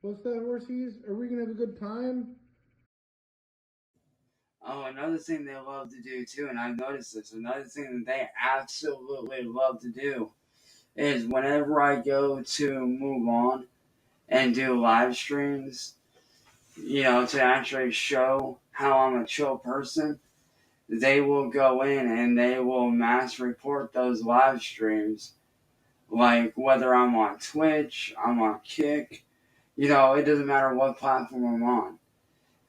What's that, horsies? Are we gonna have a good time? Oh, another thing they love to do too, and I've noticed this, another thing that they absolutely love to do is whenever I go to Move On and do live streams, to actually show how I'm a chill person, they will go in and they will mass report those live streams. Like whether I'm on Twitch, I'm on Kick, it doesn't matter what platform I'm on.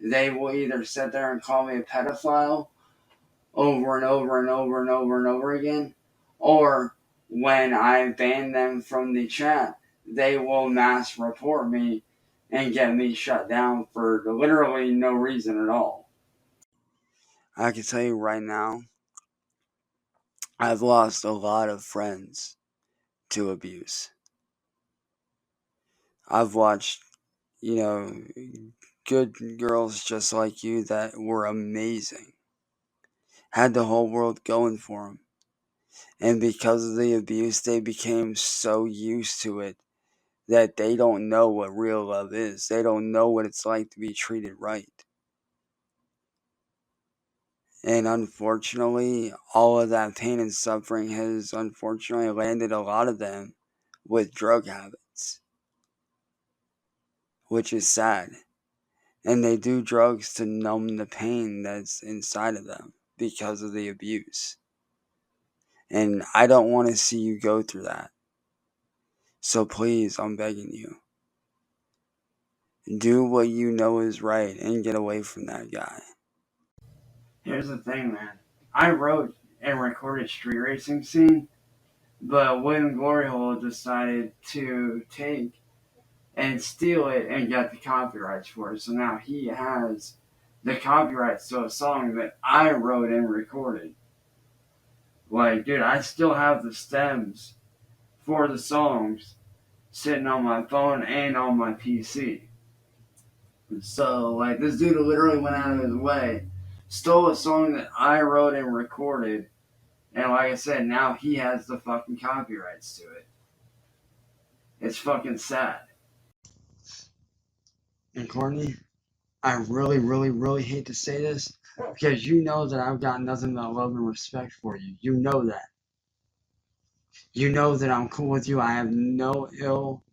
They will either sit there and call me a pedophile over and over and over and over and over again, or when I ban them from the chat, they will mass report me and get me shut down for literally no reason at all. I can tell you right now, I've lost a lot of friends to abuse. I've watched, you know, good girls just like you that were amazing, had the whole world going for them. And because of the abuse, they became so used to it that they don't know what real love is. They don't know what it's like to be treated right. And unfortunately, all of that pain and suffering has unfortunately landed a lot of them with drug habits, which is sad. And they do drugs to numb the pain that's inside of them because of the abuse. And I don't want to see you go through that. So please, I'm begging you, do what you know is right and get away from that guy. Here's the thing, man. I wrote and recorded Street Racing Scene, but William Gloryhole decided to take and steal it and get the copyrights for it. So now he has the copyrights to a song that I wrote and recorded. Like, dude, I still have the stems for the songs sitting on my phone and on my PC. So, like, this dude literally went out of his way, stole a song that I wrote and recorded, and like I said, now he has the fucking copyrights to it. It's fucking sad. And Courtney, I really, really, really hate to say this, because you know that I've got nothing but love and respect for you. You know that. You know that I'm cool with you. I have no ill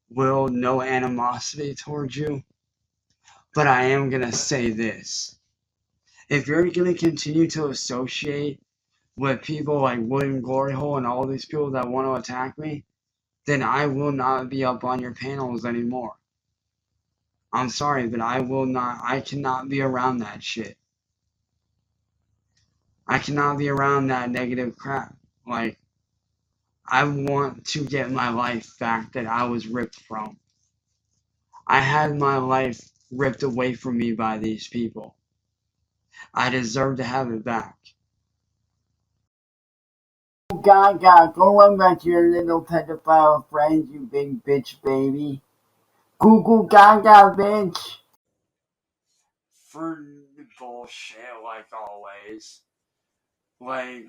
will, no animosity towards you. But I am going to say this. If you're going to continue to associate with people like William Gloryhole and all these people that want to attack me, then I will not be up on your panels anymore. I'm sorry, but I cannot be around that shit. I cannot be around that negative crap. Like, I want to get my life back that I was ripped from. I had my life ripped away from me by these people. I deserve to have it back. Gaga, go run back to your little pedophile friends, you big bitch baby. Goo goo gaga, bitch. For bullshit, like always. Like,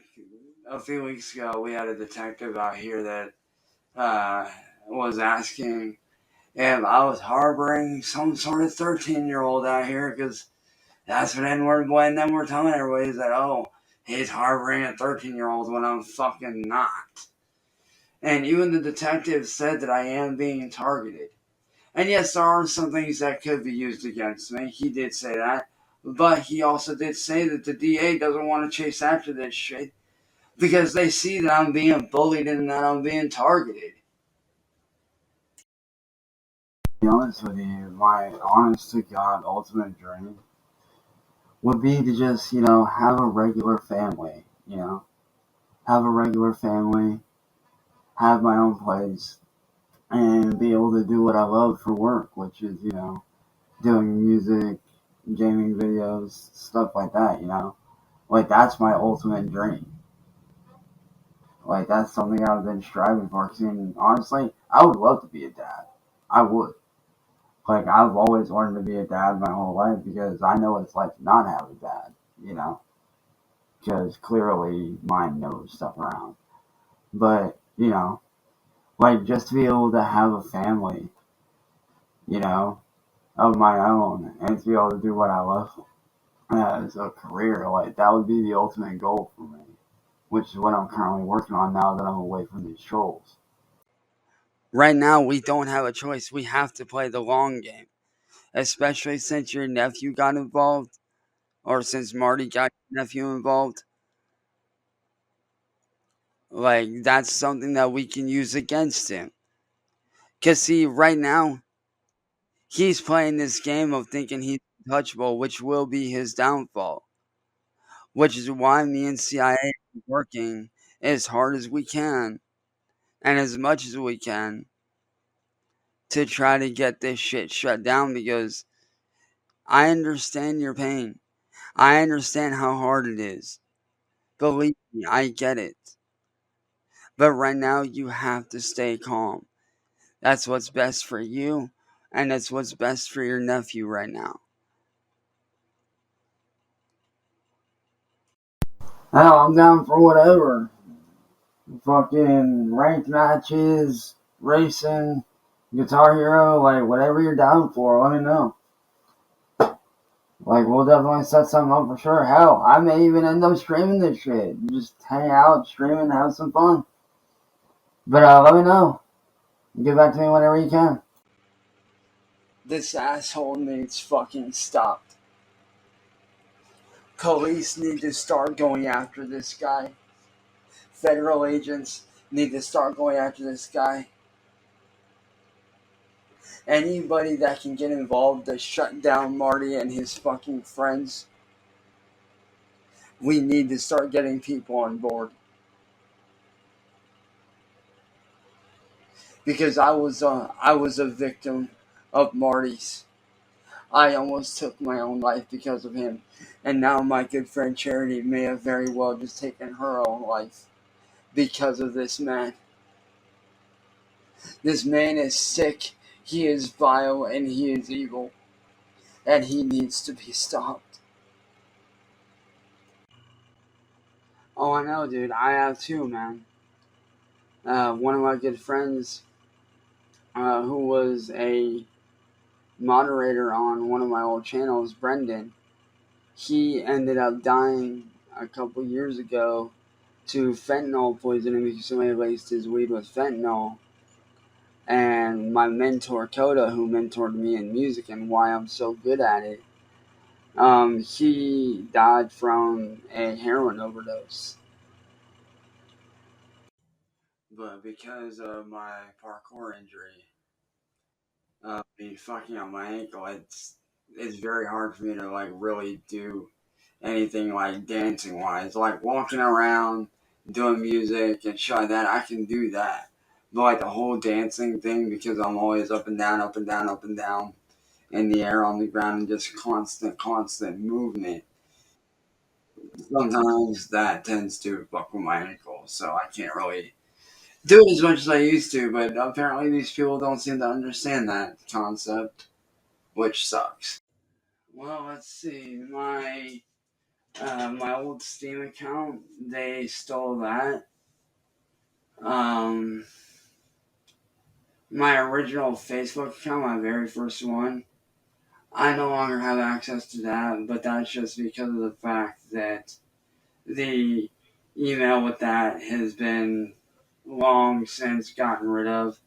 a few weeks ago, we had a detective out here that was asking if I was harboring some sort of 13-year-old out here, because that's what N-word boy and them were telling everybody, is that, oh, he's harboring a 13-year-old when I'm fucking not. And even the detective said that I am being targeted. And yes, there are some things that could be used against me. He did say that. But he also did say that the DA doesn't want to chase after this shit because they see that I'm being bullied and that I'm being targeted. To be honest with you, my honest to God ultimate dream would be to just, have a regular family, have a regular family, have my own place, and be able to do what I love for work, which is, doing music, gaming videos, stuff like that. Like, that's my ultimate dream. Like, that's something I've been striving for. And honestly, I would love to be a dad. I would. Like, I've always wanted to be a dad my whole life because I know what it's like to not have a dad, because clearly mine knows stuff around. But, like, just to be able to have a family, you know, of my own, and to be able to do what I love as a career. Like, that would be the ultimate goal for me, which is what I'm currently working on now that I'm away from these trolls. Right now, we don't have a choice. We have to play the long game, especially since your nephew got involved, or since Marty got your nephew involved. Like, that's something that we can use against him. Because, see, right now, he's playing this game of thinking he's untouchable, which will be his downfall. Which is why me and CIA are working as hard as we can and as much as we can to try to get this shit shut down, because I understand your pain. I understand how hard it is. Believe me, I get it. But right now, you have to stay calm. That's what's best for you, and that's what's best for your nephew right now. Hell, I'm down for whatever. Fucking ranked matches, racing, Guitar Hero, like whatever you're down for, let me know. Like, we'll definitely set something up for sure. Hell, I may even end up streaming this shit. Just hang out, stream, and have some fun. But let me know. Get back to me whenever you can. This asshole needs fucking stopped. Police need to start going after this guy. Federal agents need to start going after this guy. Anybody that can get involved to shut down Marty and his fucking friends, we need to start getting people on board. Because I was a victim of Marty's. I almost took my own life because of him, and now my good friend Charity may have very well just taken her own life because of this man. This man is sick, he is vile, and he is evil, and he needs to be stopped. Oh, I know, dude. I have too, man. One of my good friends, who was a moderator on one of my old channels, Brendan, he ended up dying a couple years ago to fentanyl poisoning because somebody laced his weed with fentanyl. And my mentor, Coda, who mentored me in music and why I'm so good at it, he died from a heroin overdose. But because of my parkour injury, being fucking on my ankle, it's very hard for me to like really do anything like dancing wise, like walking around, doing music and shit like that. I can do that, but like the whole dancing thing, because I'm always up and down, up and down, up and down in the air, on the ground, and just constant movement. Sometimes that tends to fuck with my ankle, so I can't really do it as much as I used to. But apparently, these people don't seem to understand that concept, which sucks. Well, let's see. My old Steam account, they stole that. Um, my original Facebook account, my very first one, I no longer have access to that, but that's just because of the fact that the email with that has been long since gotten rid of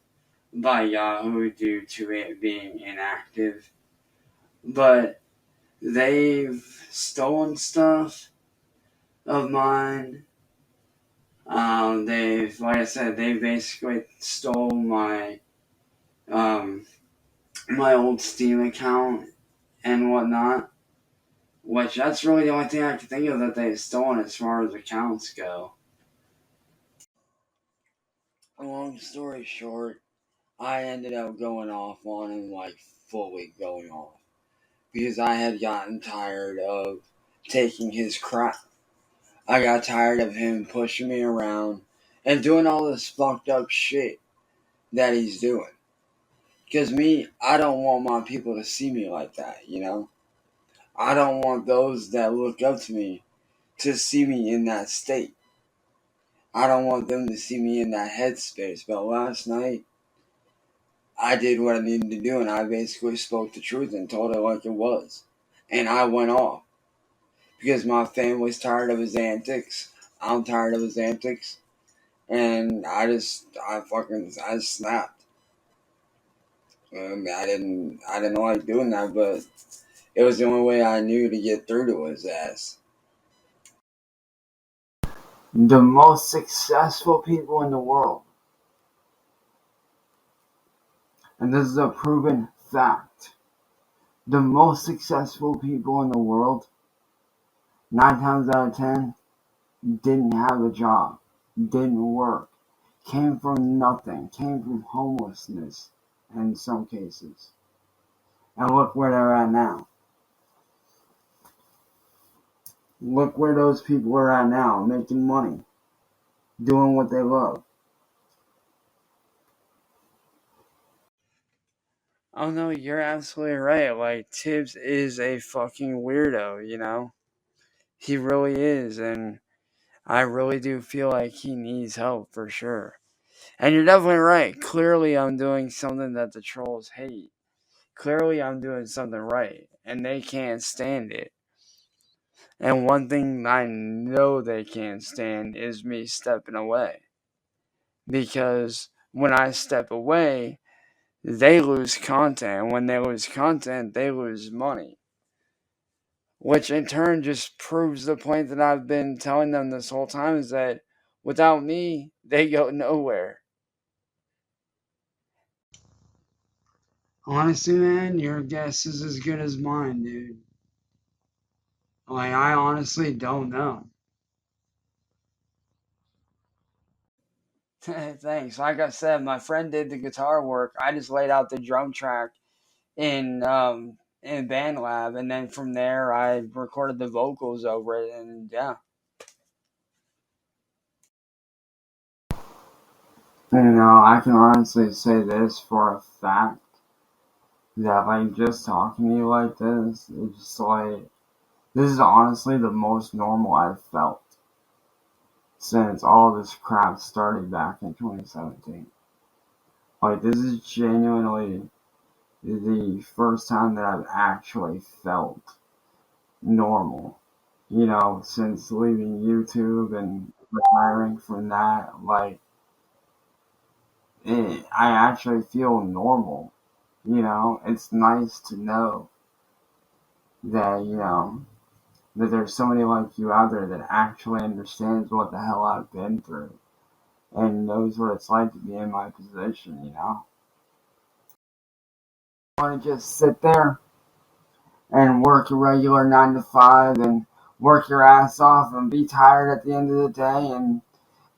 by Yahoo due to it being inactive. But they've stolen stuff of mine. Like I said, they basically stole um, my old Steam account and whatnot. Which that's really the only thing I can think of that they've stolen as far as accounts go. Long story short, I ended up going off on him, like fully going off, because I had gotten tired of taking his crap. I got tired of him pushing me around and doing all this fucked up shit that he's doing. Because me, I don't want my people to see me like that, you know? I don't want those that look up to me to see me in that state. I don't want them to see me in that headspace. But last night, I did what I needed to do, and I basically spoke the truth and told it like it was. And I went off because my family's tired of his antics. I'm tired of his antics, and I snapped. I didn't like doing that, but it was the only way I knew to get through to his ass. The most successful people in the world, and this is a proven fact, the most successful people in the world, 9 times out of 10, didn't have a job, didn't work, came from nothing, came from homelessness in some cases. And look where they're at now. Look where those people are at now, making money, doing what they love. Oh no, you're absolutely right. Like, Tibbs is a fucking weirdo, you know? He really is, and I really do feel like he needs help for sure. And you're definitely right. Clearly, I'm doing something that the trolls hate. Clearly, I'm doing something right, and they can't stand it. And one thing I know they can't stand is me stepping away. Because when I step away, they lose content. When they lose content, they lose money. Which in turn just proves the point that I've been telling them this whole time, is that without me, they go nowhere. Honestly, man, your guess is as good as mine, dude. Like, I honestly don't know. Thanks. Like I said, my friend did the guitar work. I just laid out the drum track in BandLab, and then from there I recorded the vocals over it, and yeah. I can honestly say this for a fact, that like just talking to you like this, it's just like, this is honestly the most normal I've felt since all this crap started back in 2017. Like, this is genuinely the first time that I've actually felt normal. Since leaving YouTube and retiring from that, like, I actually feel normal. It's nice to know that, that there's somebody like you out there that actually understands what the hell I've been through and knows what it's like to be in my position. I want to just sit there and work a regular 9 to 5 and work your ass off and be tired at the end of the day and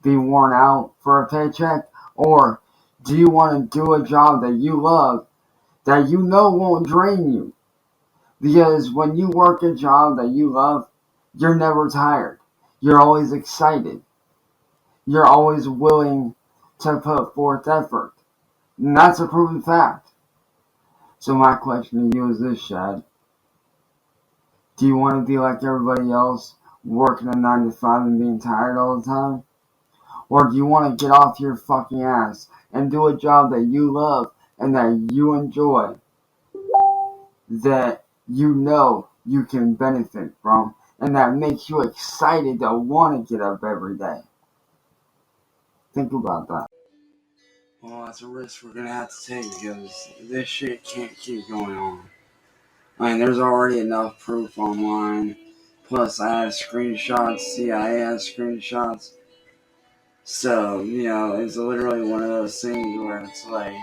be worn out for a paycheck? Or do you want to do a job that you love, that you know won't drain you? Because when you work a job that you love, you're never tired. You're always excited. You're always willing to put forth effort. And that's a proven fact. So my question to you is this, Shad. Do you want to be like everybody else, working a 9 to 5 and being tired all the time? Or do you want to get off your fucking ass and do a job that you love and that you enjoy, that you know you can benefit from, and that makes you excited to want to get up every day? Think about that. Well, that's a risk we're gonna have to take, because this shit can't keep going on. I mean, there's already enough proof online. Plus, I have screenshots. CIA has screenshots. So, it's literally one of those things where it's like,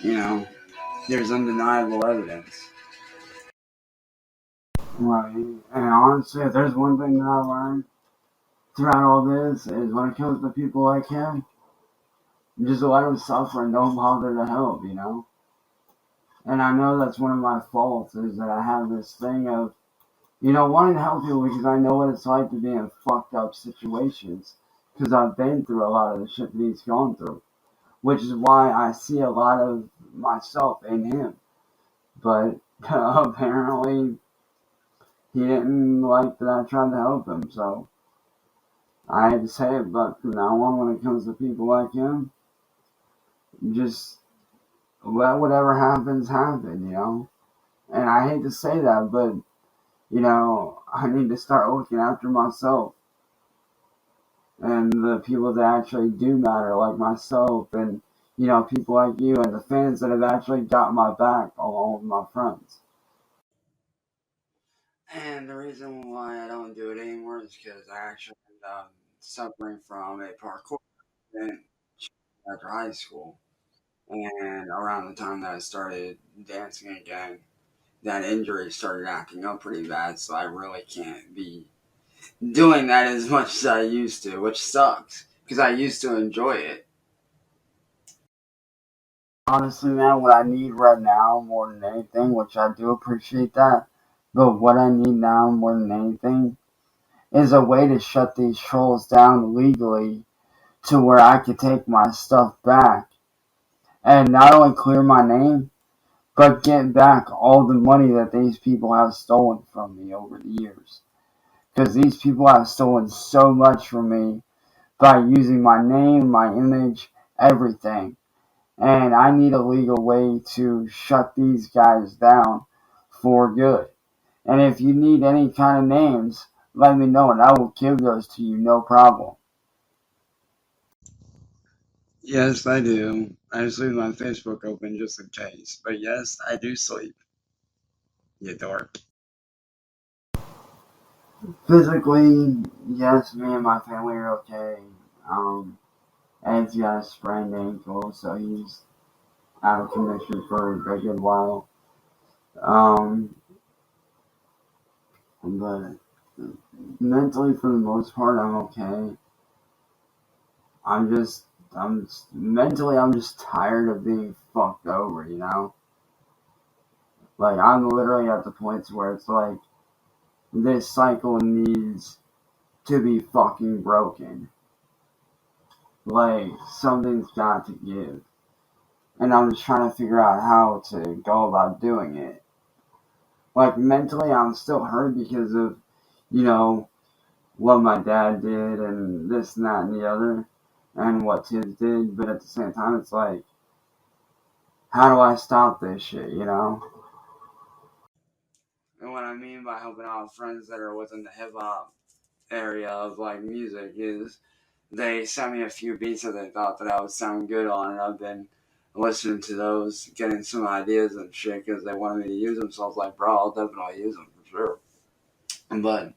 you know, there's undeniable evidence. Right. And honestly, if there's one thing that I learned throughout all this, is when it comes to people like him, just let him suffer and don't bother to help. And I know that's one of my faults, is that I have this thing of, wanting to help people because I know what it's like to be in fucked up situations. Because I've been through a lot of the shit that he's gone through. Which is why I see a lot of myself in him. But apparently he didn't like that I tried to help him. So I had to say it. But from now on, when it comes to people like him, just let whatever happens happen, And I hate to say that, but I need to start looking after myself and the people that actually do matter, like myself and people like you and the fans that have actually got my back, along with my friends. And the reason why I don't do it anymore is because I actually ended up suffering from a parkour incident after high school. And around the time that I started dancing again, that injury started acting up pretty bad, so I really can't be doing that as much as I used to, which sucks because I used to enjoy it. Honestly, man, what I need right now more than anything, which I do appreciate that, but what I need now more than anything is a way to shut these trolls down legally to where I could take my stuff back and not only clear my name, but get back all the money that these people have stolen from me over the years. Because these people have stolen so much from me by using my name, my image, everything. And I need a legal way to shut these guys down for good. And if you need any kind of names, let me know and I will give those to you, no problem. Yes, I do. I just leave my Facebook open just in case. But yes, I do sleep. You dork. Physically, yes, me and my family are okay. Ed's got a sprained ankle, so he's out of commission for a good while. Um, but mentally, for the most part, I'm okay. I'm just, mentally, I'm just tired of being fucked over. Like, I'm literally at the point where it's like, this cycle needs to be fucking broken. Like, something's got to give. And I'm just trying to figure out how to go about doing it. Like, mentally, I'm still hurt because of, you know, what my dad did and this and that and the other and what Tibbs did, but at the same time, it's like, how do I stop this shit? And what I mean by helping out friends that are within the hip hop area of like music is they sent me a few beats that they thought that I would sound good on, and I've been listening to those, getting some ideas and shit because they wanted me to use them. So I was like, bro, I'll definitely use them for sure. But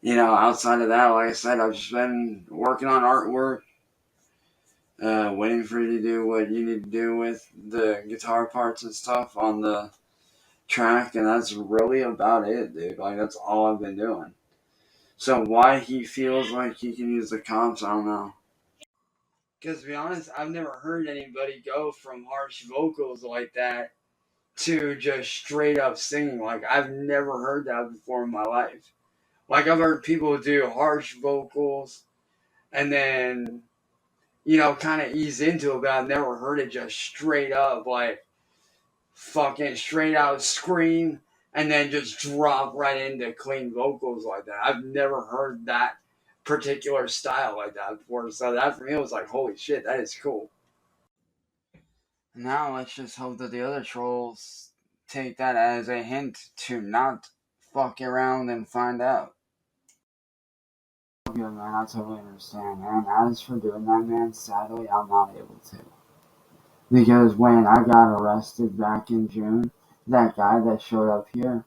outside of that, like I said, I've just been working on artwork, waiting for you to do what you need to do with the guitar parts and stuff on the track, and that's really about it, dude. Like that's all I've been doing. So why he feels like he can use the comps, I don't know. Because to be honest, I've never heard anybody go from harsh vocals like that to just straight up singing. Like I've never heard that before in my life. Like I've heard people do harsh vocals and then kind of ease into it, but I've never heard it just straight up like fucking straight out scream and then just drop right into clean vocals like that. I've never heard that particular style like that before. So that for me was like, holy shit, that is cool. Now let's just hope that the other trolls take that as a hint to not fuck around and find out. Good, man, I totally understand. And as for doing that, man, sadly, I'm not able to. Because when I got arrested back in June, that guy that showed up here,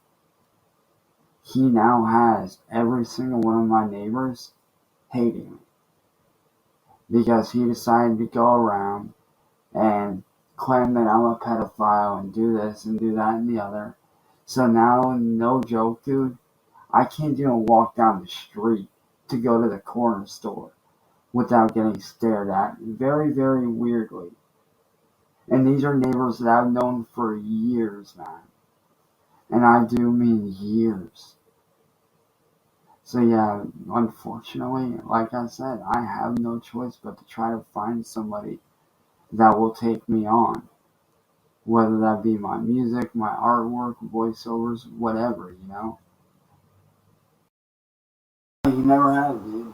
he now has every single one of my neighbors hating me. Because he decided to go around and claim that I'm a pedophile and do this and do that and the other. So now, no joke, dude, I can't even walk down the street to go to the corner store without getting stared at very, very weirdly. And these are neighbors that I've known for years, man. And I do mean years. So yeah, unfortunately, like I said, I have no choice but to try to find somebody that will take me on. Whether that be my music, my artwork, voiceovers, whatever. You never have, dude.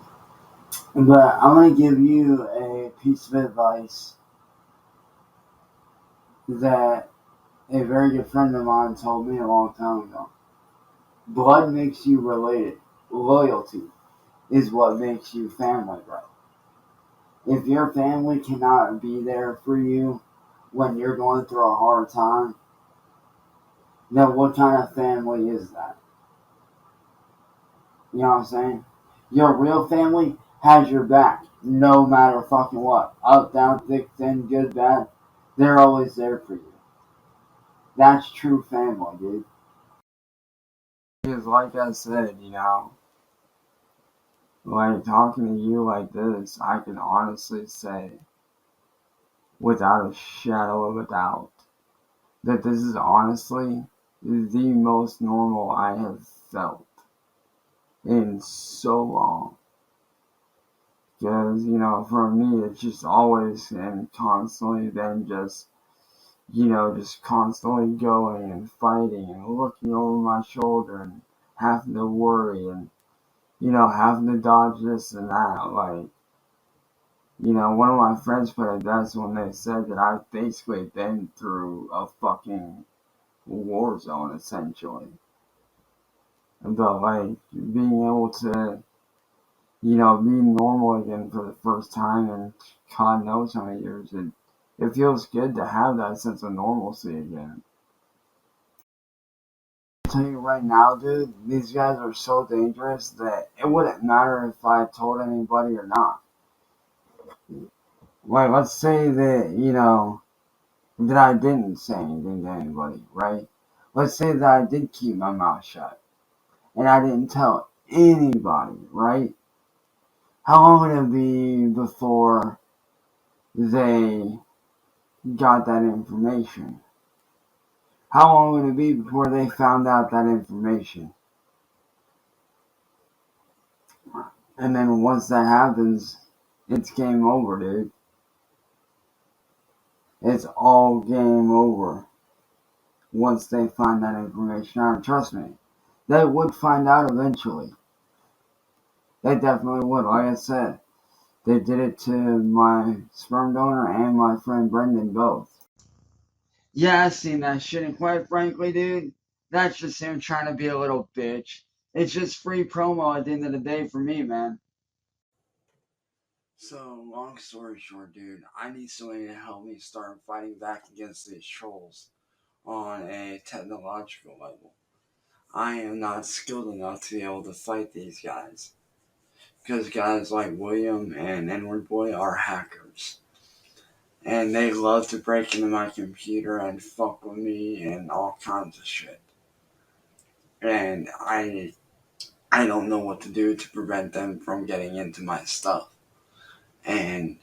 But I'm gonna give you a piece of advice that a very good friend of mine told me a long time ago. Blood makes you related. Loyalty is what makes you family, bro. If your family cannot be there for you when you're going through a hard time, then what kind of family is that? You know what I'm saying? Your real family has your back, no matter fucking what. Up, down, thick, thin, good, bad. They're always there for you. That's true family, dude. Because like I said, like talking to you like this, I can honestly say, without a shadow of a doubt, that this is honestly the most normal I have felt in so long. Because, for me, it's just always and constantly been just constantly going and fighting and looking over my shoulder and having to worry and, having to dodge this and that. Like, one of my friends put it best when they said that I've basically been through a fucking war zone, essentially. But, like, being able to, be normal again for the first time in God knows how many years, it feels good to have that sense of normalcy again. I'll tell you right now, dude, these guys are so dangerous that it wouldn't matter if I told anybody or not. Like, let's say that, that I didn't say anything to anybody, right? Let's say that I did keep my mouth shut and I didn't tell anybody, right? How long would it be before they got that information? How long would it be before they found out that information? And then once that happens, it's game over, dude. It's all game over once they find that information out. Trust me, they would find out eventually. They definitely would. Like I said, they did it to my sperm donor and my friend Brendan both. Yeah, I seen that shit, and quite frankly, dude, that's just him trying to be a little bitch. It's just free promo at the end of the day for me, man. So, long story short, dude, I need somebody to help me start fighting back against these trolls on a technological level. I am not skilled enough to be able to fight these guys. Because guys like William and Edward Boy are hackers. And they love to break into my computer and fuck with me and all kinds of shit. And I don't know what to do to prevent them from getting into my stuff. And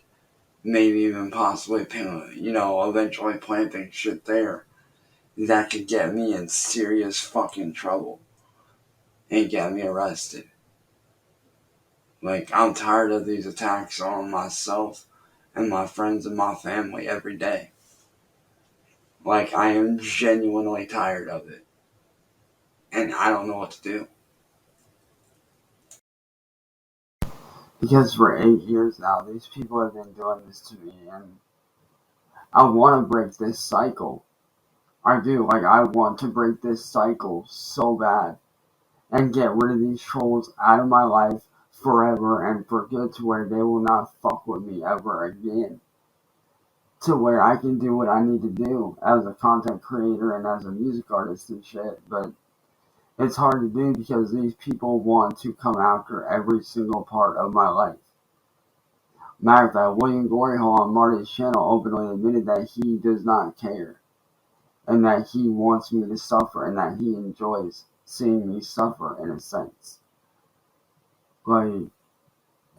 maybe even possibly, eventually planting shit there that could get me in serious fucking trouble and get me arrested. Like, I'm tired of these attacks on myself and my friends and my family every day. Like, I am genuinely tired of it. And I don't know what to do. Because for 8 years now, these people have been doing this to me, and I want to break this cycle. I do. Like, I want to break this cycle so bad and get rid of these trolls out of my life forever and for good, to where they will not fuck with me ever again. To where I can do what I need to do as a content creator and as a music artist and shit. But it's hard to do because these people want to come after every single part of my life. Matter of fact, William Gloryhole on Marty's channel openly admitted that he does not care, and that he wants me to suffer, and that he enjoys seeing me suffer in a sense. Like,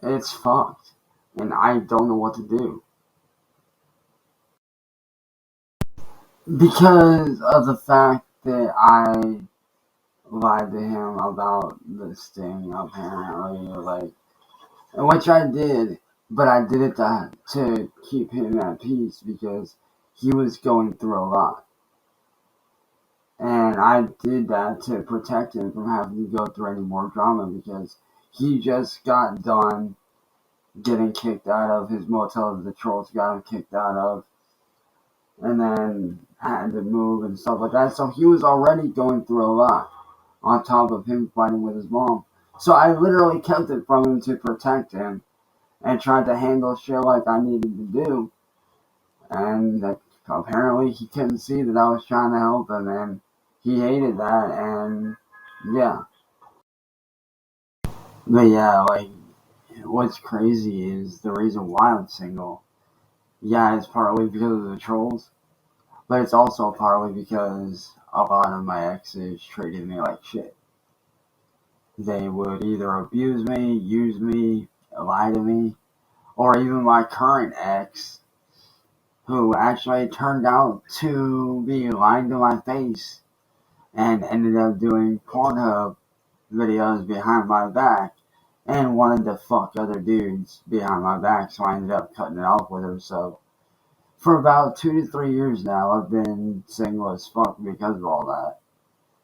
it's fucked, and I don't know what to do. Because of the fact that I lied to him about the sting, apparently, which I did, but I did it to keep him at peace because he was going through a lot. And I did that to protect him from having to go through any more drama, because he just got done getting kicked out of his motel that the trolls got him kicked out of. and then had to move and stuff like that. So he was already going through a lot on top of him fighting with his mom. So I literally kept it from him to protect him and tried to handle shit like I needed to do. And apparently he couldn't see that I was trying to help him, and he hated that. And yeah, but yeah, like what's crazy is the reason why I'm single. Yeah, it's partly because of the trolls, but it's also partly because a lot of my exes treated me like shit. They would either abuse me, use me, lie to me, or even my current ex, who actually turned out to be lying to my face and ended up doing Pornhub videos behind my back and wanted to fuck other dudes behind my back, so I ended up cutting it off with her. So for about 2 to 3 years now, I've been single as fuck because of all that.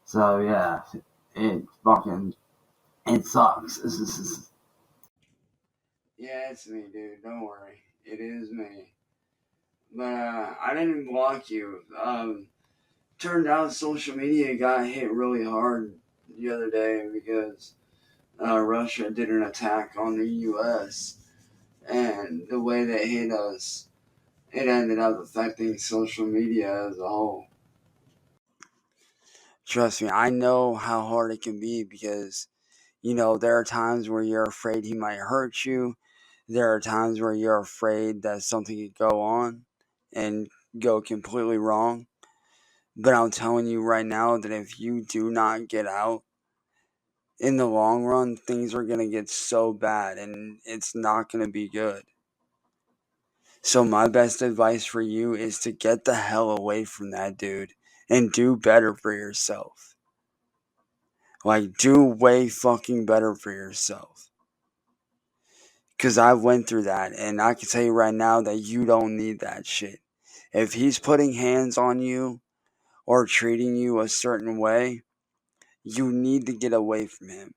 So yeah, it fucking it sucks. Yeah, it's me, dude. Don't worry. It is me. But I didn't block you. Turned out social media got hit really hard the other day because Russia did an attack on the U.S. and the way they hit us, it ended up affecting social media as a whole. Trust me, I know how hard it can be because, there are times where you're afraid he might hurt you. There are times where you're afraid that something could go on and go completely wrong. But I'm telling you right now that if you do not get out, in the long run, things are going to get so bad and it's not going to be good. So, my best advice for you is to get the hell away from that dude and do better for yourself. Like, do way fucking better for yourself. Because I went through that, and I can tell you right now that you don't need that shit. If he's putting hands on you or treating you a certain way, you need to get away from him.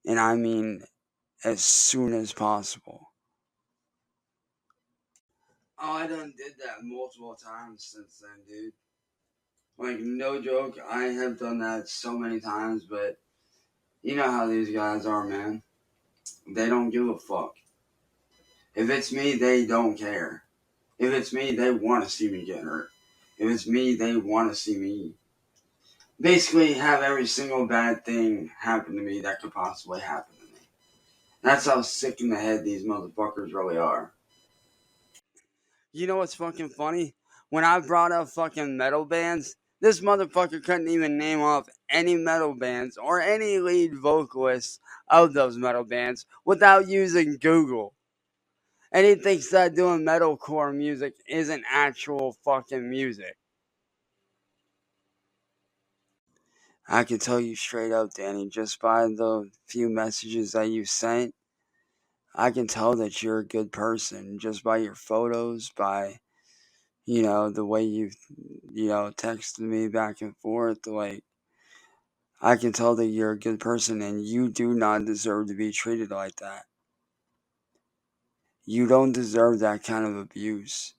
And I mean, as soon as possible. Oh, I done did that multiple times since then, dude. Like, no joke, I have done that so many times, but you know how these guys are, man. They don't give a fuck. If it's me, they don't care. If it's me, they want to see me get hurt. If it's me, they want to see me basically have every single bad thing happen to me that could possibly happen to me. That's how sick in the head these motherfuckers really are. You know what's fucking funny? When I brought up fucking metal bands, this motherfucker couldn't even name off any metal bands or any lead vocalists of those metal bands without using Google. And he thinks that doing metalcore music isn't actual fucking music. I can tell you straight up, Danny, just by the few messages that you sent, I can tell that you're a good person just by your photos, by, the way you've, texted me back and forth. Like, I can tell that you're a good person and you do not deserve to be treated like that. You don't deserve that kind of abuse.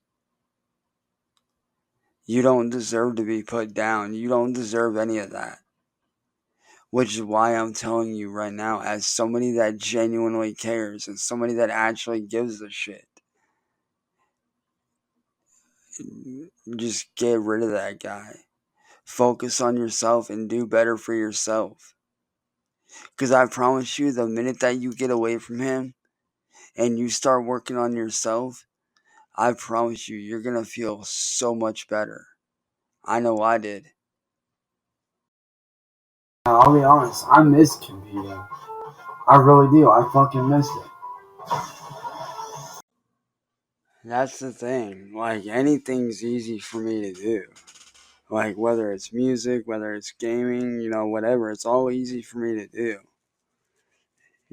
You don't deserve to be put down. You don't deserve any of that. Which is why I'm telling you right now, as somebody that genuinely cares and somebody that actually gives a shit, just get rid of that guy. Focus on yourself and do better for yourself. Because I promise you, the minute that you get away from him and you start working on yourself, I promise you, you're going to feel so much better. I know I did. I'll be honest, I miss competing. I really do. I fucking miss it. That's the thing. Like, anything's easy for me to do. Like, whether it's music, whether it's gaming, whatever, it's all easy for me to do.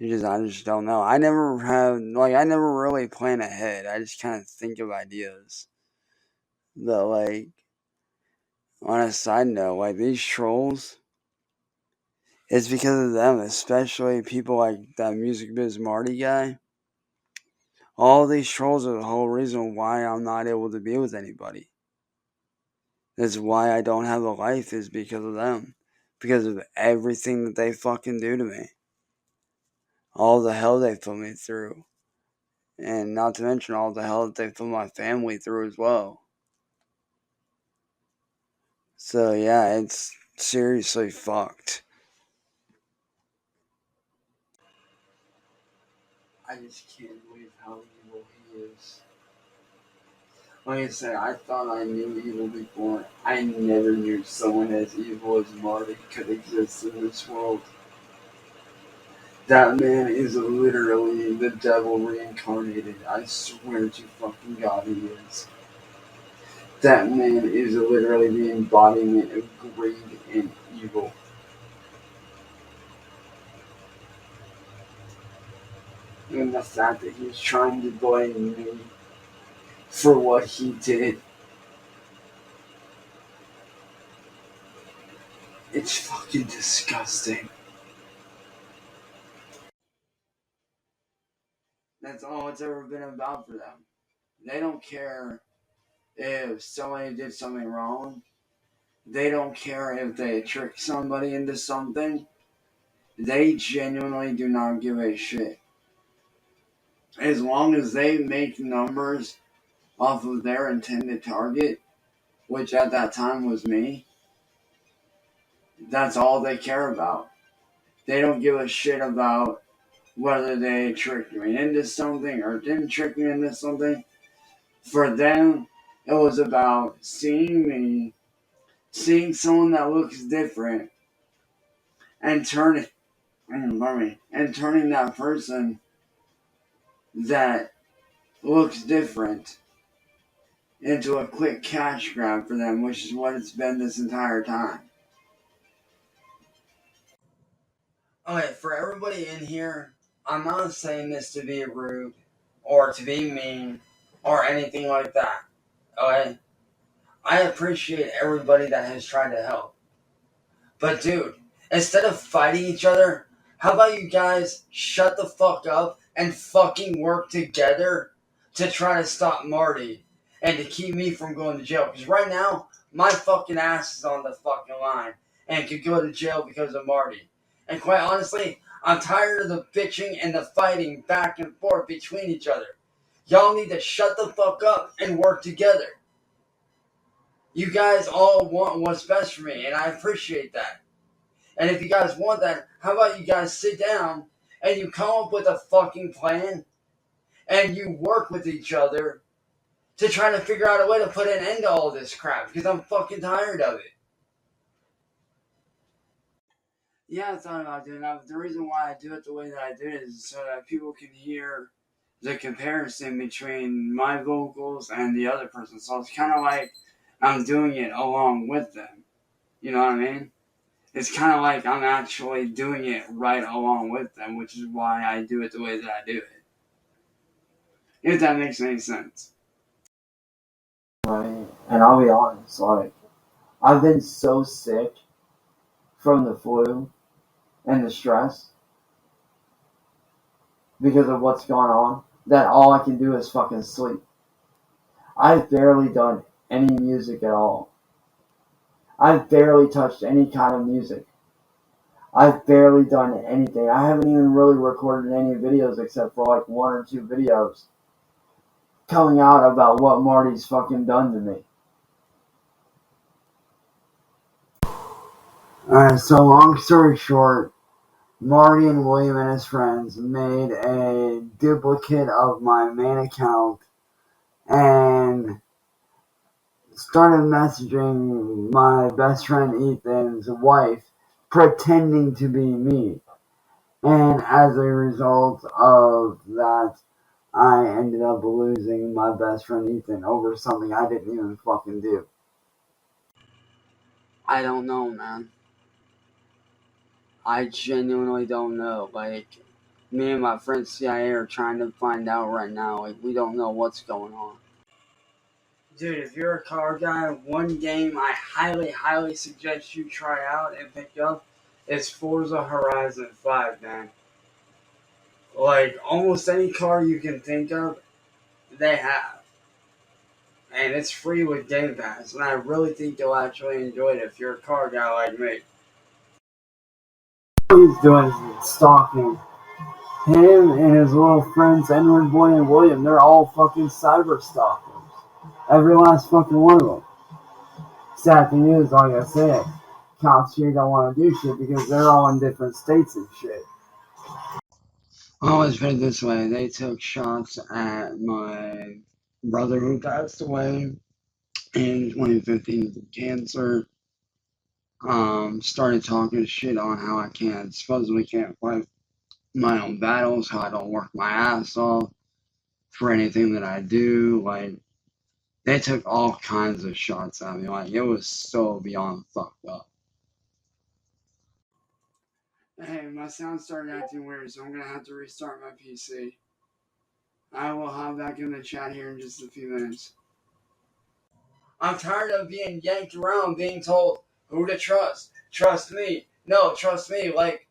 I just don't know. I never really plan ahead. I just kind of think of ideas. But, like, on a side note, like, these trolls, it's because of them, especially people like that Music Biz Marty guy. All these trolls are the whole reason why I'm not able to be with anybody. That's why I don't have a life, is because of them. Because of everything that they fucking do to me. All the hell they put me through. And not to mention all the hell that they put my family through as well. So yeah, it's seriously fucked. I just can't believe how evil he is. Like I said, I thought I knew evil before. I never knew someone as evil as Marty could exist in this world. That man is literally the devil reincarnated. I swear to fucking God he is. That man is literally the embodiment of greed and evil. And the fact that he's trying to blame me for what he did. It's fucking disgusting. That's all it's ever been about for them. They don't care if somebody did something wrong. They don't care if they trick somebody into something. They genuinely do not give a shit. As long as they make numbers off of their intended target, which at that time was me, that's all they care about. They don't give a shit about whether they tricked me into something or didn't trick me into something. For them, it was about seeing someone that looks different, and turning that person that looks different into a quick cash grab for them, which is what it's been this entire time. Okay, for everybody in here, I'm not saying this to be rude or to be mean or anything like that. Okay? I appreciate everybody that has tried to help. But dude, instead of fighting each other, how about you guys shut the fuck up and fucking work together to try to stop Marty and to keep me from going to jail? Because right now, my fucking ass is on the fucking line and could go to jail because of Marty. And quite honestly, I'm tired of the bitching and the fighting back and forth between each other. Y'all need to shut the fuck up and work together. You guys all want what's best for me, and I appreciate that. And if you guys want that, how about you guys sit down and you come up with a fucking plan and you work with each other to try to figure out a way to put an end to all this crap, because I'm fucking tired of it. Yeah, I thought about doing that, but the reason why I do it the way that I do it is so that people can hear the comparison between my vocals and the other person. So it's kind of like I'm doing it along with them. You know what I mean? It's kind of like I'm actually doing it right along with them, which is why I do it the way that I do it. If that makes any sense. Right. And I'll be honest, like, I've been so sick from the flu and the stress because of what's going on that all I can do is fucking sleep. I've barely done any music at all. I've barely touched any kind of music. I've barely done anything. I haven't even really recorded any videos except for like 1 or 2 videos coming out about what Marty's fucking done to me. Alright, so long story short, Marty and William and his friends made a duplicate of my main account and started messaging my best friend Ethan's wife, pretending to be me. And as a result of that, I ended up losing my best friend Ethan over something I didn't even fucking do. I don't know, man. I genuinely don't know. Like, me and my friend CIA are trying to find out right now. Like, we don't know what's going on. Dude, if you're a car guy, one game I highly, highly suggest you try out and pick up is Forza Horizon 5, man. Like, almost any car you can think of, they have. And it's free with Game Pass, and I really think you'll actually enjoy it if you're a car guy like me. What he's doing is stalking him and his little friends, Edward, Boy, and William. They're all fucking cyber stalkers. Every last fucking one of them. Sad thing is, like I said, cops here don't want to do shit because they're all in different states and shit. I'll always put it this way: they took shots at my brother who passed away in 2015 from cancer. Started talking shit on how I supposedly can't fight my own battles, how I don't work my ass off for anything that I do. Like, they took all kinds of shots at me. Like, it was so beyond fucked up. Hey, my sound started acting weird, so I'm gonna have to restart my PC. I will hop back in the chat here in just a few minutes. I'm tired of being yanked around, being told who to trust. Trust me. No, trust me. Like,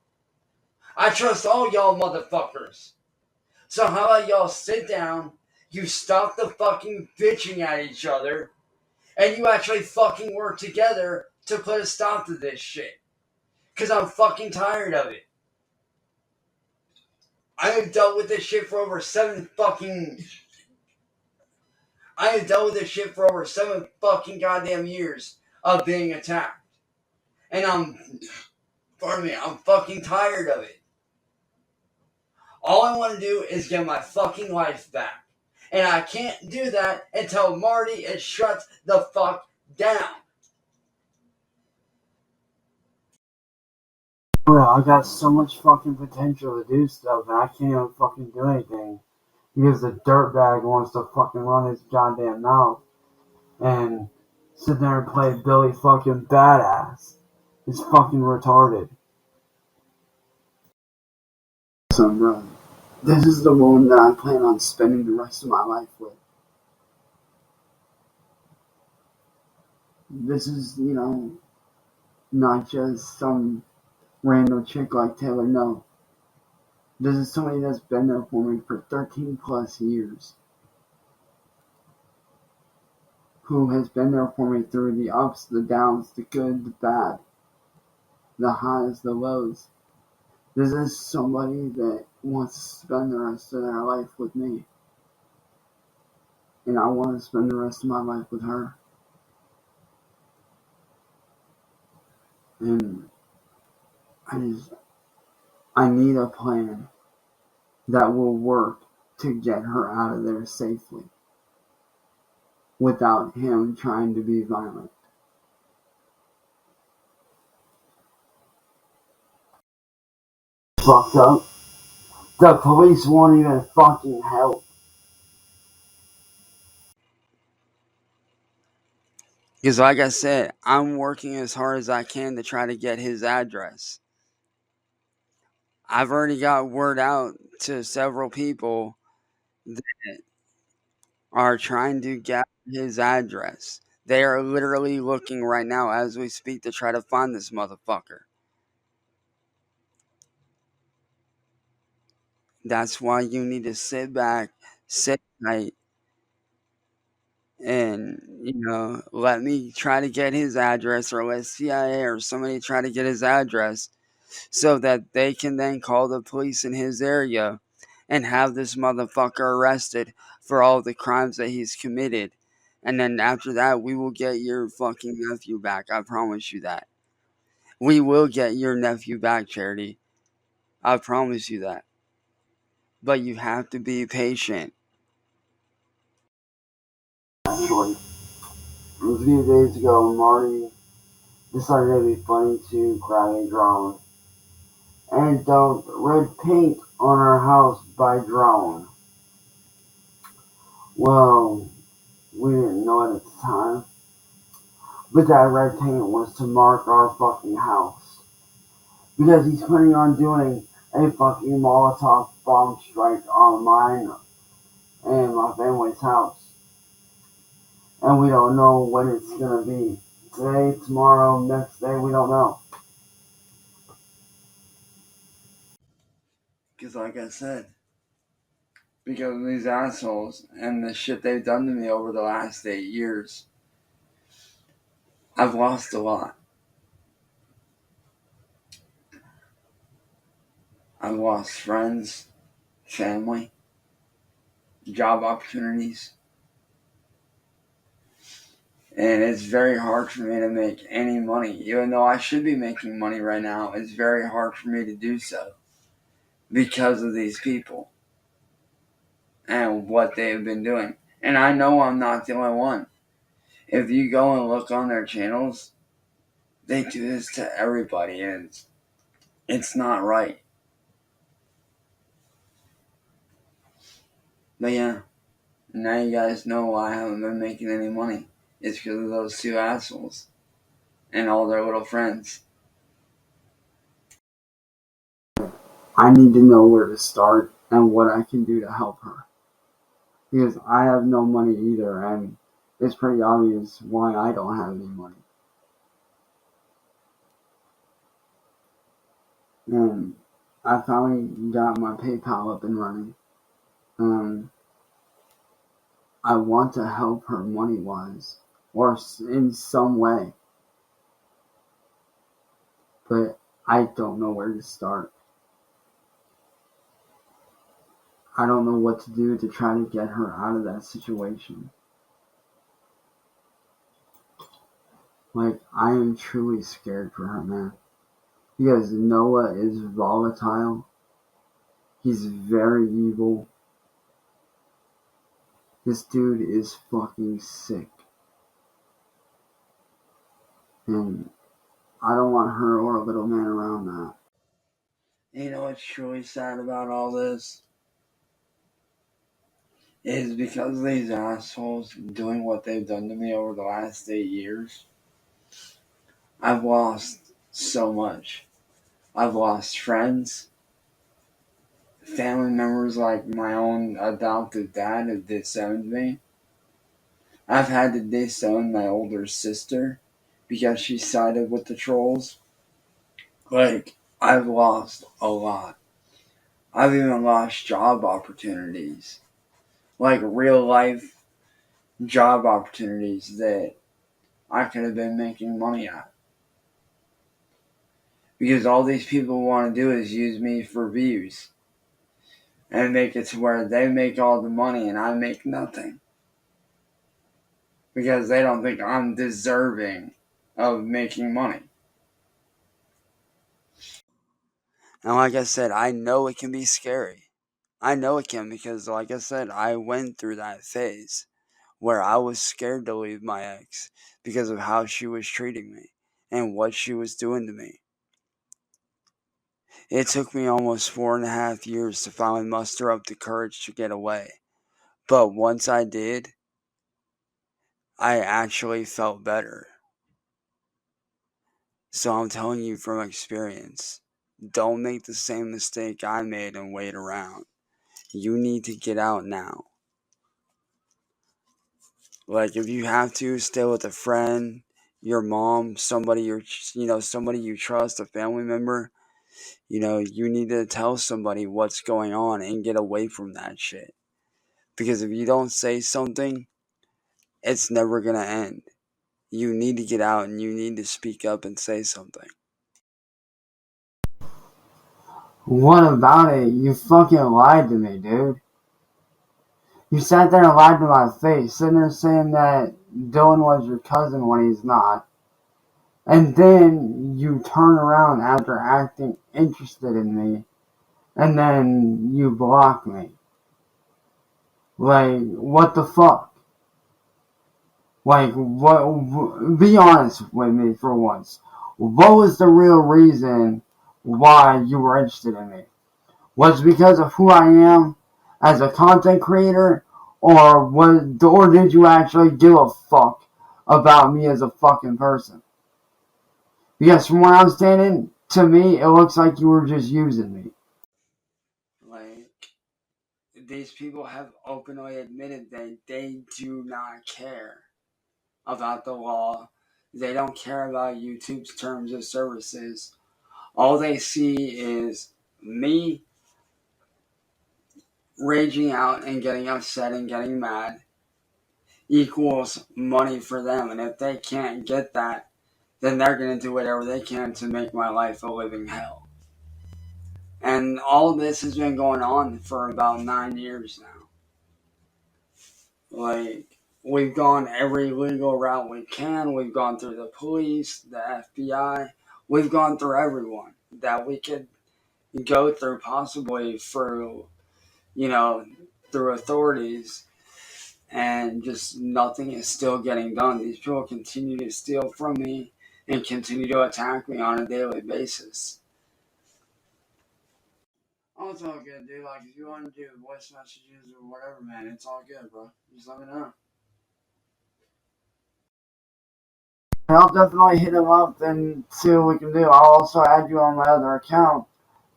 I trust all y'all motherfuckers. So how about y'all sit down, you stop the fucking bitching at each other, and you actually fucking work together to put a stop to this shit. Because I'm fucking tired of it. I have dealt with this shit for over 7 fucking goddamn years of being attacked. And I'm fucking tired of it. All I want to do is get my fucking life back. And I can't do that until Marty is shut the fuck down. Bro, I got so much fucking potential to do stuff and I can't even fucking do anything. Because the dirtbag wants to fucking run his goddamn mouth and sit there and play Billy fucking badass. It's fucking retarded. So, bro, this is the woman that I plan on spending the rest of my life with. This is, not just some random chick like Taylor, no. This is somebody that's been there for me for 13 plus years. Who has been there for me through the ups, the downs, the good, the bad, the highs, the lows. This is somebody that wants to spend the rest of their life with me. And I want to spend the rest of my life with her. And I need a plan that will work to get her out of there safely without him trying to be violent. Fucked up. The police won't even fucking help. Because like I said, I'm working as hard as I can to try to get his address. I've already got word out to several people that are trying to get his address. They are literally looking right now as we speak to try to find this motherfucker. That's why you need to sit back, sit tight, and, let me try to get his address, or let CIA or somebody try to get his address so that they can then call the police in his area and have this motherfucker arrested for all the crimes that he's committed. And then after that, we will get your fucking nephew back. I promise you that. We will get your nephew back, Charity. I promise you that. But you have to be patient. Actually, a few days ago, Marty decided it'd be funny to grab a drone and dump red paint on our house by drone. Well, we didn't know it at the time, but that red paint was to mark our fucking house. Because he's planning on doing a fucking Molotov bomb strike on mine and my family's house. And we don't know when it's gonna be. Today, tomorrow, next day, we don't know. Because like I said, because of these assholes and the shit they've done to me over the last 8 years. I've lost a lot. I've lost friends, family, job opportunities. And it's very hard for me to make any money. Even though I should be making money right now, it's very hard for me to do so because of these people and what they've been doing. And I know I'm not the only one. If you go and look on their channels, they do this to everybody, and it's not right. But yeah, now you guys know why I haven't been making any money. It's because of those two assholes and all their little friends. I need to know where to start and what I can do to help her. Because I have no money either, and it's pretty obvious why I don't have any money. And I finally got my PayPal up and running. I want to help her money-wise, or in some way, but I don't know where to start. I don't know what to do to try to get her out of that situation. Like, I am truly scared for her, man. Because Noah is volatile. He's very evil. This dude is fucking sick. And I don't want her or a little man around that. You know what's truly sad about all this? Is because of these assholes doing what they've done to me over the last 8 years, I've lost so much. I've lost friends, family members like my own adoptive dad who disowned me. I've had to disown my older sister because she sided with the trolls. Like, I've lost a lot. I've even lost job opportunities. Like, real life job opportunities that I could have been making money at. Because all these people want to do is use me for views and make it to where they make all the money and I make nothing. Because they don't think I'm deserving of making money. And like I said, I know it can be scary. I know it can because, like I said, I went through that phase where I was scared to leave my ex because of how she was treating me and what she was doing to me. It took me almost 4.5 years to finally muster up the courage to get away. But once I did, I actually felt better. So I'm telling you from experience, don't make the same mistake I made and wait around. You need to get out now. Like, if you have to, stay with a friend, your mom, somebody somebody you trust, a family member. You need to tell somebody what's going on and get away from that shit. Because if you don't say something, it's never gonna end. You need to get out and you need to speak up and say something. What about it? You fucking lied to me, dude. You sat there and lied to my face, sitting there saying that Dylan was your cousin when he's not. And then you turn around after acting interested in me, and then you block me. Like, what the fuck? Like, what? Be honest with me for once. What was the real reason why you were interested in me? Was it because of who I am as a content creator, or did you actually give a fuck about me as a fucking person? Because from where I'm standing, to me, it looks like you were just using me. Like, these people have openly admitted that they do not care about the law. They don't care about YouTube's terms of services. All they see is me raging out and getting upset and getting mad equals money for them. And if they can't get that, then they're going to do whatever they can to make my life a living hell. And all of this has been going on for about 9 years now. Like, we've gone every legal route we can. We've gone through the police, the FBI. We've gone through everyone that we could go through, possibly through, through authorities. And just nothing is still getting done. These people continue to steal from me and continue to attack me on a daily basis. Oh, it's all good, dude. Like, if you want to do voice messages or whatever, man, it's all good, bro. Just let me know. I'll definitely hit him up and see what we can do. I'll also add you on my other account.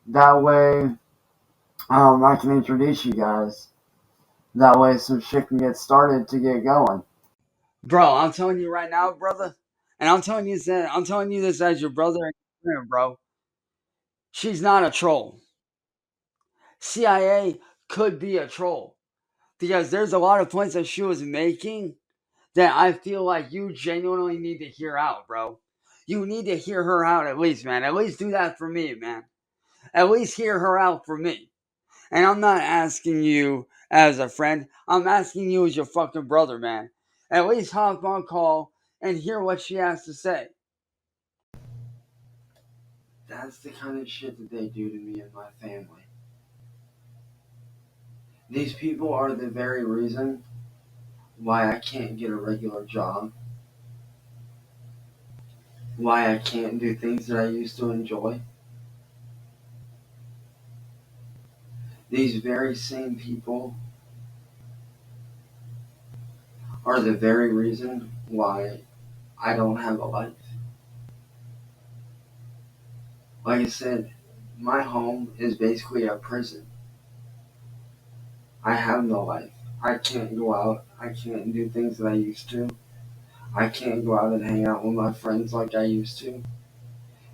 That way, I can introduce you guys. That way, some shit can get started to get going. Bro, I'm telling you right now, brother, and I'm telling you this as your brother and friend, bro. She's not a troll. CIA could be a troll because there's a lot of points that she was making that I feel like you genuinely need to hear out, bro. You need to hear her out at least, man. At least do that for me, man. At least hear her out for me. And I'm not asking you as a friend. I'm asking you as your fucking brother, man. At least hop on call and hear what she has to say. That's the kind of shit that they do to me and my family. These people are the very reason why I can't get a regular job, why I can't do things that I used to enjoy. These very same people are the very reason why I don't have a life. Like I said, my home is basically a prison. I have no life. I can't go out. I can't do things that I used to. I can't go out and hang out with my friends like I used to.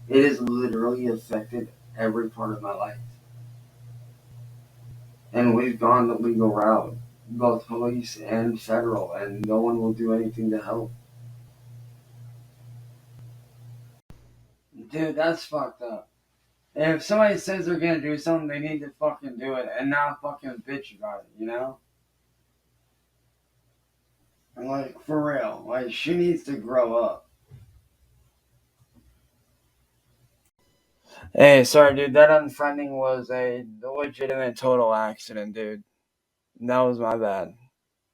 It has literally affected every part of my life. And we've gone the legal route, both police and federal, and no one will do anything to help. Dude, that's fucked up. If somebody says they're gonna do something, they need to fucking do it and not fucking bitch about it, you know? And like, for real, like, she needs to grow up. Hey, sorry, dude. That unfriending was a legitimate total accident, dude. That was my bad.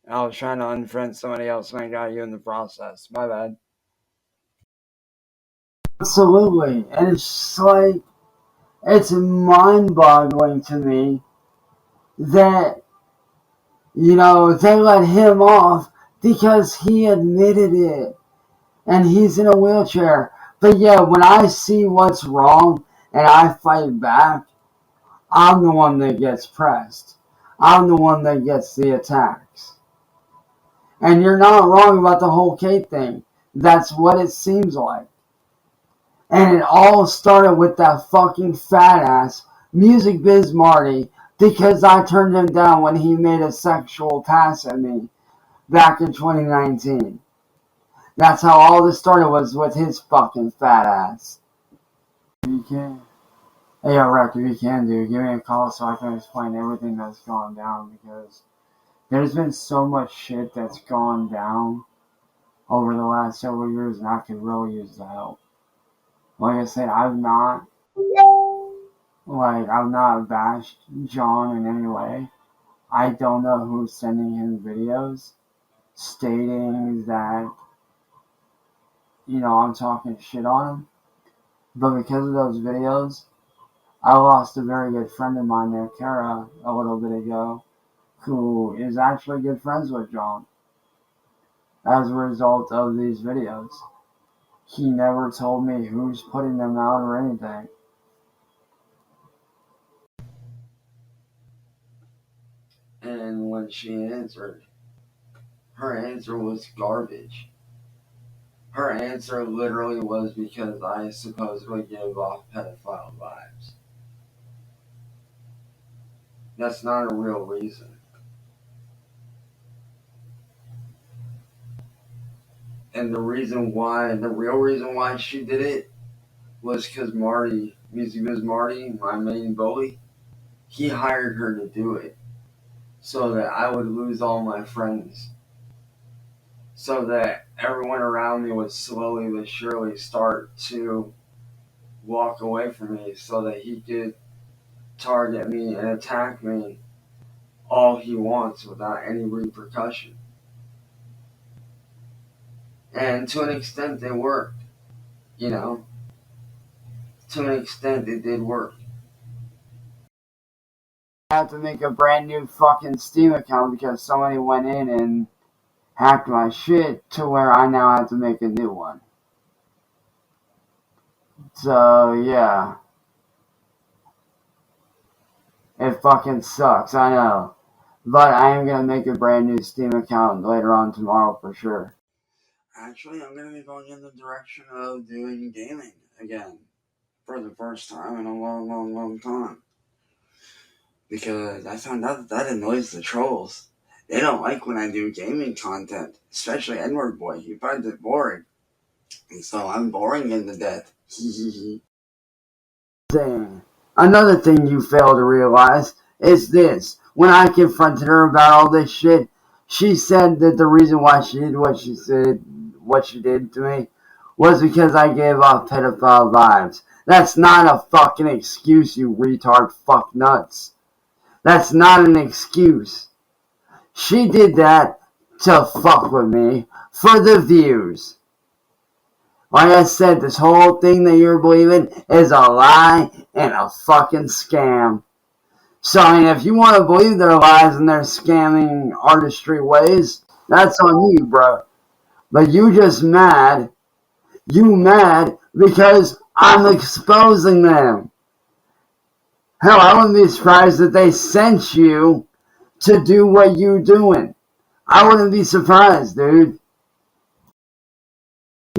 I was trying to unfriend somebody else and I got you in the process. My bad. Absolutely. And it's like, it's mind boggling to me that, they let him off because he admitted it. And he's in a wheelchair. But yeah, when I see what's wrong and I fight back, I'm the one that gets pressed. I'm the one that gets the attacks. And you're not wrong about the whole Kate thing. That's what it seems like. And it all started with that fucking fat ass Music Biz Marty because I turned him down when he made a sexual pass at me back in 2019. That's how all this started, was with his fucking fat ass. You can. Hey, Rick, if you can, dude, give me a call so I can explain everything that's gone down, because there's been so much shit that's gone down over the last several years, and I could really use the help. Like I said, I've not bashed John in any way. I don't know who's sending him videos stating that, I'm talking shit on him. But because of those videos, I lost a very good friend of mine named Kara a little bit ago, who is actually good friends with John as a result of these videos. He never told me who's putting them out or anything. And when she answered, her answer was garbage. Her answer literally was because I supposedly give off pedophile vibes. That's not a real reason. And the real reason why she did it was because Marty, Music Biz Marty, my main bully, he hired her to do it so that I would lose all my friends. So that everyone around me would slowly but surely start to walk away from me so that he could target me and attack me all he wants without any repercussion. And to an extent, it worked. You know, to an extent, it did work. I have to make a brand new fucking Steam account because somebody went in and hacked my shit to where I now have to make a new one. So, yeah. It fucking sucks, I know. But I am gonna make a brand new Steam account later on tomorrow for sure. Actually, I'm going to be going in the direction of doing gaming again for the first time in a long, long, long time. Because I found out that annoys the trolls. They don't like when I do gaming content, especially Edward Boy. He finds it boring. And so I'm boring him to death. Another thing you fail to realize is this. When I confronted her about all this shit, she said that the reason why she did what she did to me, was because I gave off pedophile vibes. That's not a fucking excuse, you retard fuck nuts. That's not an excuse. She did that to fuck with me for the views. Like I said, this whole thing that you're believing is a lie and a fucking scam. So, I mean, if you want to believe their lies and their scamming artistry ways, that's on you, bro. But you just mad. You mad because I'm exposing them. Hell, I wouldn't be surprised if they sent you to do what you're doing. I wouldn't be surprised, dude.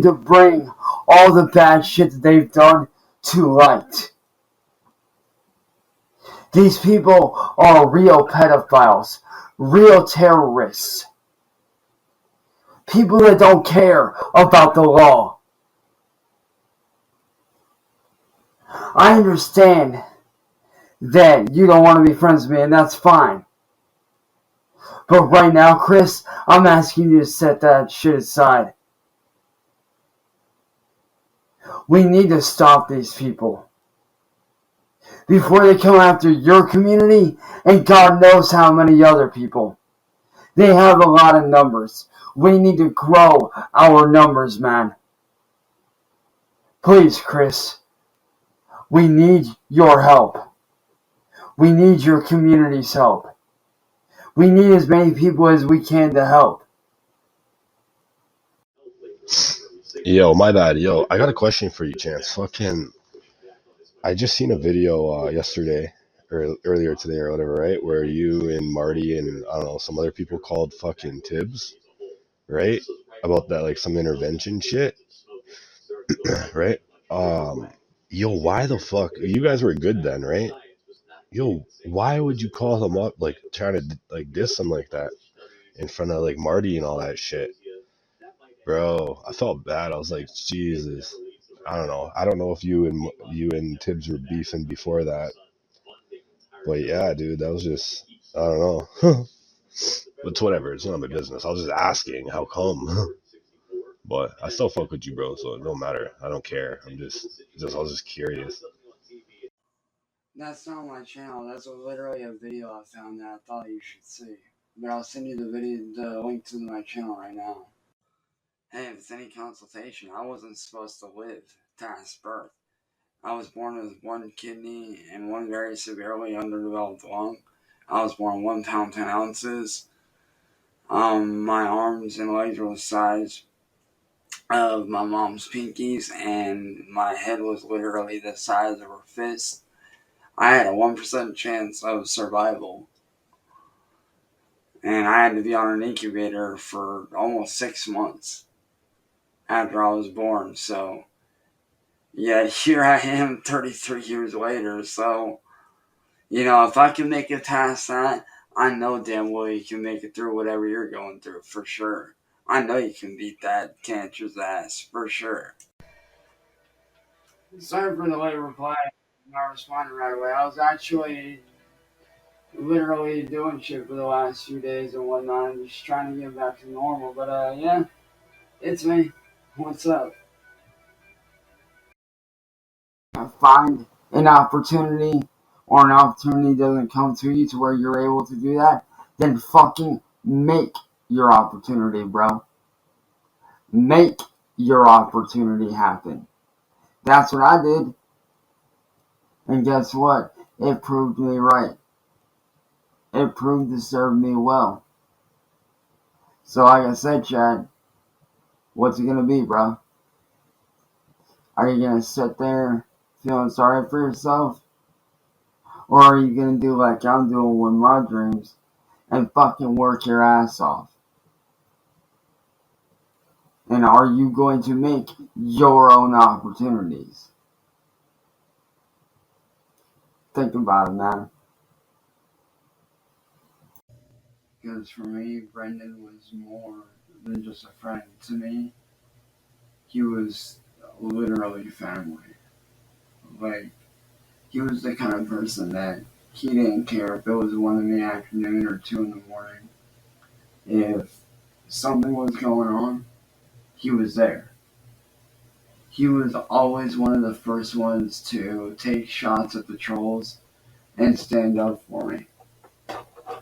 To bring all the bad shit that they've done to light. These people are real pedophiles, real terrorists, people that don't care about the law. I understand that you don't want to be friends with me, and that's fine. But right now, Chris, I'm asking you to set that shit aside. We need to stop these people before they come after your community and God knows how many other people. They have a lot of numbers. We need to grow our numbers, man. Please, Chris. We need your help. We need your community's help. We need as many people as we can to help. Yo, my bad. Yo, I got a question for you, Chance. I just seen a video yesterday or earlier today or whatever, right? Where you and Marty and I don't know some other people called fucking Tibbs, right? About that like some intervention shit, right? Um, yo, why the fuck? You guys were good then, right? Yo, why would you call them up like trying to like diss them like that in front of like Marty and all that shit? Bro, I felt bad. I was like, Jesus. I don't know. I don't know if you and Tibbs were beefing before that, but yeah, dude, that was just I don't know. But it's whatever. It's none of my business. I was just asking how come. But I still fuck with you, bro. So it don't matter. I don't care. I was just curious. That's not my channel. That's literally a video I found that I thought you should see. But I'll send you the link to my channel right now. Hey, if it's any consultation, I wasn't supposed to live past birth. I was born with one kidney and one very severely underdeveloped lung. I was born 1 pound 10 ounces. My arms and legs were the size of my mom's pinkies, and my head was literally the size of her fist. I had a 1% chance of survival. And I had to be on an incubator for almost 6 months after I was born. So, yeah, here I am 33 years later. So, If I can make it past that, I know damn well you can make it through whatever you're going through, for sure. I know you can beat that cancer's ass, for sure. Sorry for the late reply. I'm not responding right away. I was actually literally doing shit for the last few days and whatnot. I'm just trying to get back to normal. But yeah, it's me. What's up? Find an opportunity, or an opportunity doesn't come to you to where you're able to do that, then fucking make your opportunity, bro. Make your opportunity happen. That's what I did. And guess what? It proved me right. It proved to serve me well. So like I said, Chad, what's it gonna be, bro? Are you gonna sit there feeling sorry for yourself? Or are you gonna do like I'm doing with my dreams and fucking work your ass off? And are you going to make your own opportunities? Think about it, man. Because for me, Brendan was more than just a friend. To me, he was literally family. Like, he was the kind of person that he didn't care if it was 1 in the afternoon or 2 in the morning. If something was going on, he was there. He was always one of the first ones to take shots at the trolls and stand up for me.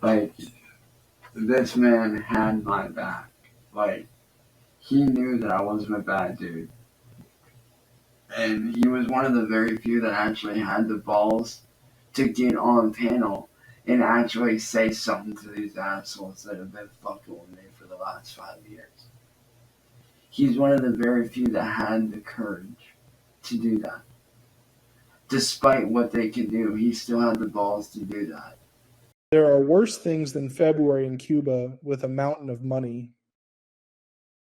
Like, this man had my back. Like, he knew that I wasn't a bad dude. And he was one of the very few that actually had the balls to get on panel and actually say something to these assholes that have been fucking with me for the last 5 years. He's one of the very few that had the courage to do that. Despite what they can do, he still had the balls to do that. There are worse things than February in Cuba with a mountain of money.